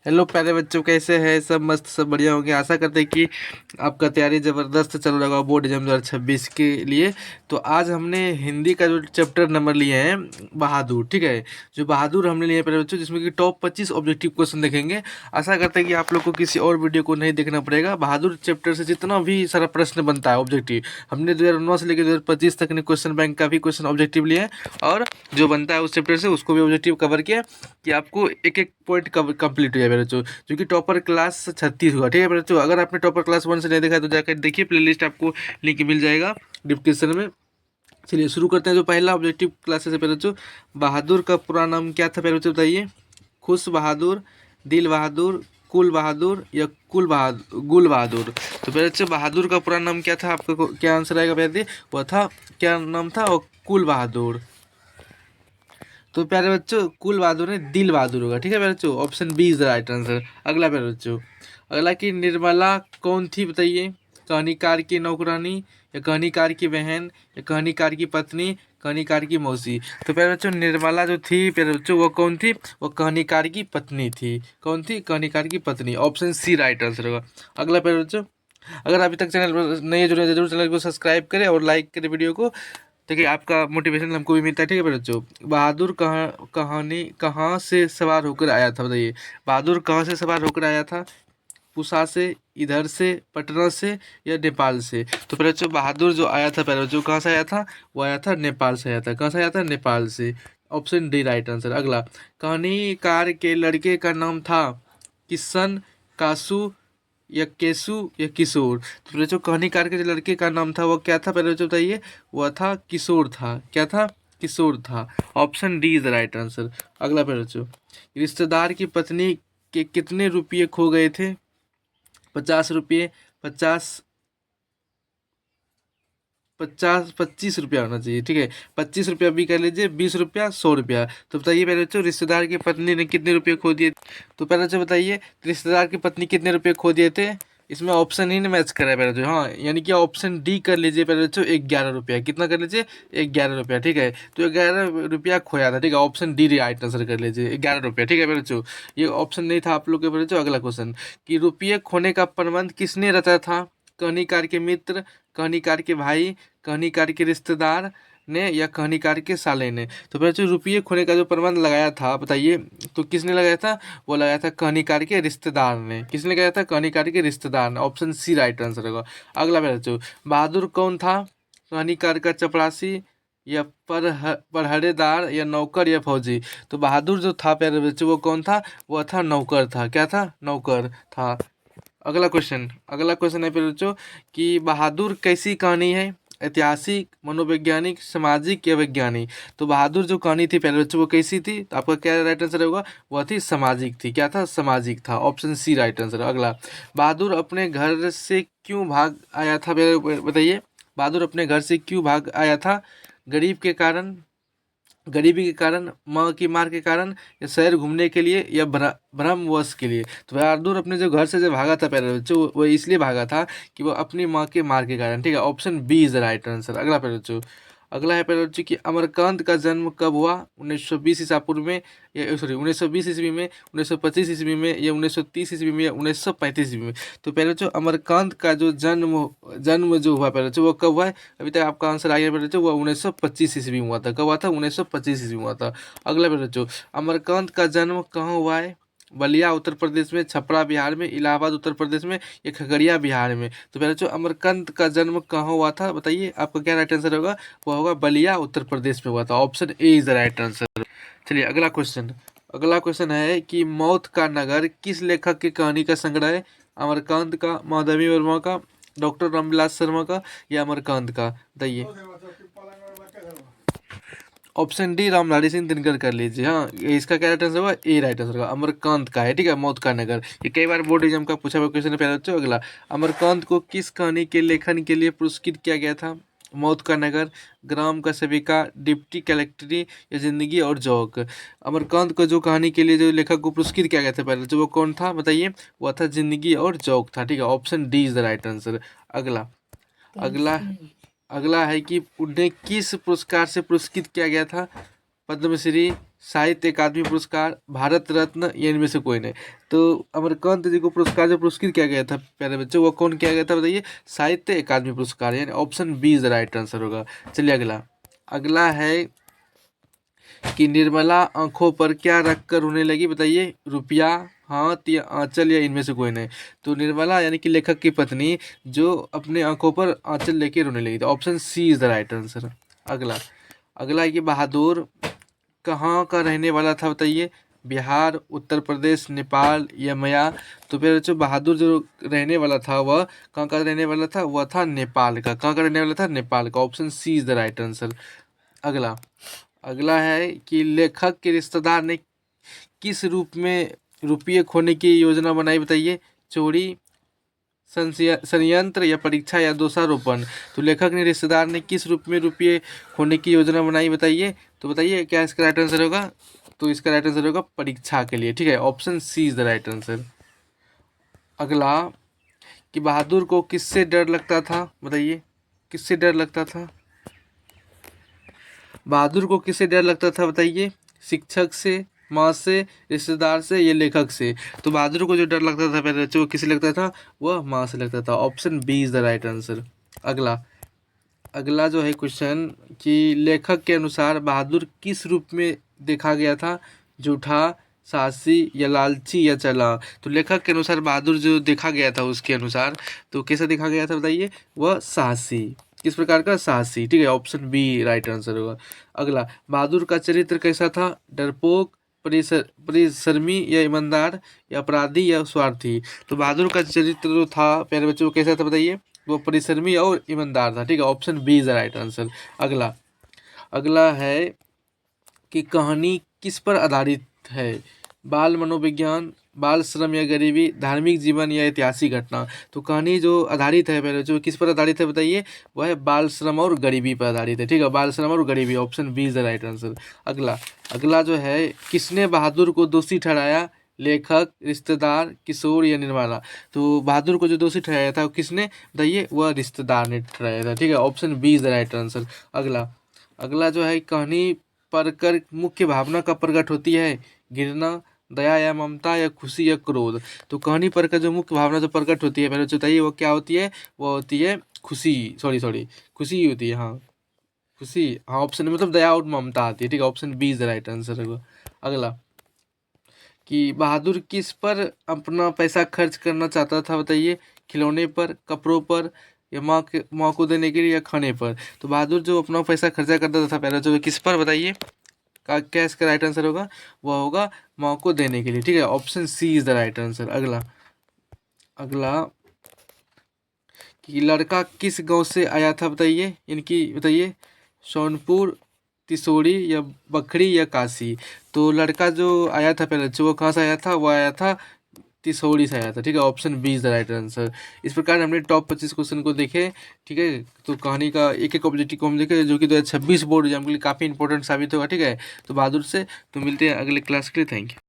Hello प्यारे बच्चों, कैसे हैं? सब मस्त, सब बढ़िया होंगे। आशा करते हैं कि आपका तैयारी ज़बरदस्त चल रहा होगा बोर्ड एग्जाम 2026 के लिए। तो आज हमने हिंदी का जो चैप्टर नंबर लिए हैं बहादुर, ठीक है। जो बहादुर हमने लिए प्यारे बच्चों, जिसमें कि टॉप 25 ऑब्जेक्टिव क्वेश्चन देखेंगे। आशा करते हैं कि आप लोग को किसी और वीडियो को नहीं देखना पड़ेगा। बहादुर चैप्टर से जितना भी सारा प्रश्न बनता है ऑब्जेक्टिव, हमने 2009 से लेकर 2025 तक ने क्वेश्चन बैंक का भी क्वेश्चन ऑब्जेक्टिव लिए हैं, और जो बनता है उस चैप्टर से उसको भी ऑब्जेक्टिव कवर किया कि आपको एक एक पॉइंट कंप्लीट हो जाए मेरे बच्चों। जो कि टॉपर क्लास 36 हुआ, ठीक है मेरे बच्चों। अगर आपने टॉपर क्लास 1 से नहीं देखा है तो जाकर देखिए, प्लेलिस्ट आपको लिंक मिल जाएगा डिस्क्रिप्शन में। चलिए शुरू करते हैं। जो पहला ऑब्जेक्टिव क्लासेस है मेरे बच्चों, बहादुर का पूरा नाम क्या था मेरे बच्चों बताइए? खुश बहादुर, दिल बहादुर, कुल बहादुर या कुल बहादुर, गुल बहादुर। तो मेरे बच्चों बहादुर का पूरा नाम क्या था? आपका क्या आंसर आएगा मेरे? वह था, क्या नाम था? और कुल बहादुर। तो प्यारे बच्चों कुल बहादुर है, दिल बहादुर होगा, ठीक है प्यारे बच्चों। Option B is the right answer. अगला प्यारे बच्चों, अगला की निर्मला कौन थी बताइए? कहानीकार की नौकरानी, या कहानीकार की बहन, या कहानीकार की पत्नी, कहानीकार की मौसी। तो प्यारे बच्चों निर्मला जो थी प्यारे बच्चों, वो कौन थी? वो कहानीकार की पत्नी थी। कौन थी? कहानीकार की पत्नी। ऑप्शन सी राइट आंसर होगा। अगला प्यारे बच्चों, अगर अभी तक चैनल पर नए जुड़े हैं, जरूर चैनल को सब्सक्राइब करें और लाइक करें वीडियो को। देखिए आपका मोटिवेशन हमको भी मिलता है, ठीक है मेरे बच्चों। बहादुर कहानी कहाँ से सवार होकर आया था बताइए? बहादुर कहाँ से सवार होकर आया था? पूसा से, इधर से, पटना से, या नेपाल से? तो पहले बच्चों बहादुर जो आया था पहले बच्चों, कहाँ से आया था? वो आया था नेपाल से आया था। कहाँ से आया था? नेपाल से। Option D right answer. अगला, कहानीकार के लड़के का नाम था किशन, कासू, या केसु, या किशोर। तो पहले जो कहानीकार के जो लड़के का नाम था वो क्या था पहले जो बताइए? वह था किशोर था। क्या था? किशोर था। Option D is the right answer. अगला पहले जो, रिश्तेदार की पत्नी के कितने रुपये खो गए थे? 50 रुपये, 50, 25 रुपया होना चाहिए, ठीक है। 25 रुपया भी कर लीजिए, 20 रुपया, 100 रुपया। तो बताइए पहले बच्चों रिश्तेदार की पत्नी ने कितने रुपये खो दिए? तो पहले बच्चों बताइए रिश्तेदार की पत्नी कितने रुपये खो दिए थे? इसमें ऑप्शन ही नहीं मैच कर रहा है पहले बच्चों, हाँ, यानी कि ऑप्शन डी कर लीजिए पहले बच्चों। 11 रुपया। कितना कर लीजिए? 11 रुपया, ठीक है। तो 11 रुपया खोया था, ठीक है। ऑप्शन डी राइट आंसर कर लीजिए, 11 रुपया, ठीक है पहले बच्चों। ये ऑप्शन नहीं था आप लोग के पहले बच्चों। अगला क्वेश्चन, कि रुपये खोने का प्रबंध किसने रचा था? कहानीकार के मित्र, कहानीकार के भाई, कहानीकार के रिश्तेदार ने, या कहानीकार के साले ने? तो बच्चों रुपये खोने का जो प्रबंध लगाया था बताइए, तो किसने लगाया था? वो लगाया था कहानीकार के रिश्तेदार ने। किसने लगाया था? कहानीकार के रिश्तेदार ने। ऑप्शन सी राइट आंसर होगा। अगला बच्चों, बहादुर कौन था? कहानीकार का चपरासी, या पहरेदार, या नौकर, या फौजी? तो बहादुर जो था प्यारे बच्चों वो कौन था? वह था नौकर था। क्या था? नौकर था। अगला क्वेश्चन है फिर बच्चों, कि बहादुर कैसी कहानी है? ऐतिहासिक, मनोवैज्ञानिक, सामाजिक, या वैज्ञानिक? तो बहादुर जो कहानी थी पहले बच्चों वो कैसी थी? तो आपका क्या राइट आंसर होगा? वह थी सामाजिक थी। क्या था? सामाजिक था। Option C right answer. अगला, बहादुर अपने घर से क्यों भाग आया था बताइए? बहादुर अपने घर से क्यों भाग आया था? गरीब के कारण, गरीबी के कारण, माँ की मार के कारण, या शहर घूमने के लिए, या भ्रमवश के लिए? तो बहादुर अपने जो घर से जो भागा था पहले बच्चों वो इसलिए भागा था कि वो अपनी माँ के मार के कारण, ठीक है। Option B is the right answer. अगला पहले बच्चों, अगला है पहले बच्चों कि अमरकांत का जन्म कब हुआ? 1920 ईसा पूर्व में, या सॉरी 1920 ईस्वी में, 1925 ईस्वी में, या 1930 ईस्वी में, या 1935 ईस्वी में? तो पहले बच्चों अमरकांत का जो जन्म जन्म जो हुआ पहले बच्चों वो कब हुआ है? अभी तक आपका आंसर आ गया पहले बच्चों, वो 1925 ईस्वी में हुआ था। कब हुआ था? 1925 ईस्वी में हुआ था। अगला पहले बच्चों, अमरकांत का जन्म कहाँ हुआ है? बलिया उत्तर प्रदेश में, छपरा बिहार में, इलाहाबाद उत्तर प्रदेश में, या खगड़िया बिहार में? तो पहले बच्चों अमरकांत का जन्म कहाँ हुआ था बताइए? आपका क्या राइट आंसर होगा? वो होगा बलिया उत्तर प्रदेश में हुआ था। Option A is the right answer. चलिए अगला क्वेश्चन है कि मौत का नगर किस लेखक की कहानी का संग्रह है? अमरकांत का, माधवी वर्मा का, डॉक्टर रामविलास शर्मा का, या अमरकांत का? बताइए। ऑप्शन डी रामधारी सिंह दिनकर कर लीजिए। हाँ, इसका क्या राइट आंसर होगा? ए राइट आंसर होगा। अमरकांत का है, ठीक है। मौत का नगर, ये कई बार बोर्ड एग्जाम का पूछा हुआ क्वेश्चन है प्यारे बच्चों। अगला, अमरकांत को किस कहानी के लेखन के लिए पुरस्कृत किया गया था? मौत का नगर, ग्राम का सेविका, डिप्टी कलेक्ट्री, या जिंदगी और जौक? अमरकांत को जो कहानी के लिए जो लेखक को पुरस्कृत किया गया था पहले, जो वो कौन था बताइए? वह था जिंदगी और जौक था, ठीक है। Option D is the right answer. अगला अगला अगला है कि उन्हें किस पुरस्कार से पुरस्कृत किया गया था? पद्मश्री, साहित्य अकादमी पुरस्कार, भारत रत्न या इनमें से कोई नहीं। तो अमरकांत जी को पुरस्कार जो पुरस्कृत किया गया था प्यारे बच्चों, वो कौन किया गया था बताइए? साहित्य अकादमी पुरस्कार, यानी option B is the right answer होगा। चलिए अगला, अगला है कि निर्मला आंखों पर क्या रखकर रोने लगी, बताइए? रुपया, हाथ या आंचल या इनमें से कोई नहीं। तो निर्मला यानी कि लेखक की पत्नी जो अपने आंखों पर आंचल लेके रोने लगी थी, option C is the right answer. अगला, अगला है कि बहादुर कहाँ का रहने वाला था, बताइए? बिहार, उत्तर प्रदेश, नेपाल या मया। तो फिर जो बहादुर जो रहने वाला था वह कहाँ का रहने वाला था? वह था नेपाल का। कहाँ का रहने वाला था? नेपाल का। Option C is the right answer. अगला, अगला है कि लेखक के रिश्तेदार ने किस रूप में रुपये खोने की योजना बनाई, बताइए? चोरी, षड्यंत्र या परीक्षा या दोषारोपण। तो लेखक ने रिश्तेदार ने किस रूप में रुपये खोने की योजना बनाई, बताइए? तो बताइए क्या इसका राइट आंसर होगा? तो इसका राइट आंसर होगा परीक्षा के लिए, ठीक है? Option C is the right answer. अगला कि बहादुर को किससे डर लगता था, बताइए? किससे डर लगता था? बहादुर को किससे डर लगता था, बताइए? शिक्षक से, माँ से, रिश्तेदार से या लेखक से? तो बहादुर को जो डर लगता था पहले बच्चों, किससे लगता था? वह माँ से लगता था। Option B is the right answer. अगला, अगला जो है क्वेश्चन कि लेखक के अनुसार बहादुर किस रूप में देखा गया था? झूठा, साहसी या लालची या चालाक? तो लेखक के अनुसार बहादुर जो देखा गया था उसके अनुसार तो कैसा देखा गया था, बताइए? वह साहसी। किस प्रकार का? साहसी, ठीक है? ऑप्शन बी राइट आंसर होगा। अगला, बहादुर का चरित्र कैसा था? डरपोक, परिश्रमी या ईमानदार या अपराधी या स्वार्थी? तो बहादुर का चरित्र जो था प्यारे बच्चों कैसा था, बताइए? वो परिश्रमी और ईमानदार था, ठीक है? Option B is the right answer. अगला, अगला है कि कहानी किस पर आधारित है? बाल मनोविज्ञान, बाल श्रम या गरीबी, धार्मिक जीवन या ऐतिहासिक घटना? तो कहानी जो आधारित है पहले जो किस पर आधारित है, बताइए? वह है बाल श्रम और गरीबी पर आधारित है, ठीक है? बाल श्रम और गरीबी, option B is the right answer. अगला, अगला जो है किसने बहादुर को दोषी ठहराया? लेखक, रिश्तेदार, किशोर या निर्मला? तो बहादुर को जो दोषी ठहराया था वो किसने, बताइए? वह रिश्तेदार ने ठहराया था, ठीक है? Option B is the right answer. अगला, अगला जो है कहानी पढ़कर मुख्य भावना का प्रकट होती है? घृणा, दया या ममता या खुशी या क्रोध? तो कहानी पढ़कर जो मुख्य भावना जो प्रकट होती है पहले बताइए वो क्या होती है? वो होती है खुशी, सॉरी खुशी होती है, हाँ खुशी, हाँ ऑप्शन मतलब दया और ममता आती है, ठीक है? Option B is the right answer होगा। अगला कि बहादुर किस पर अपना पैसा खर्च करना चाहता था, बताइए? खिलौने पर, कपड़ों पर या माँ को देने के लिए या खाने पर? तो बहादुर जो अपना पैसा खर्चा करता था पहले जो किस पर, बताइए? का क्या इसका राइट आंसर होगा? वह होगा माँ को देने के लिए, ठीक है? Option C is the right answer. अगला, अगला कि लड़का किस गांव से आया था, बताइए? इनकी बताइए? सोनपुर, तिसोड़ी या बखरी या काशी? तो लड़का जो आया था पहले जो वो कहाँ से आया था? वो आया था तिसोड़ी से आया था, ठीक है? Option B is the right answer. इस प्रकार हमने टॉप 25 क्वेश्चन को देखे, ठीक है? तो कहानी का एक एक ऑब्जेक्टिव को हम देखे जो कि 2026 बोर्ड एग्जाम के लिए काफ़ी इंपॉर्टेंट साबित होगा, ठीक है? तो बहादुर से तो मिलते हैं अगले क्लास के लिए। Thank you.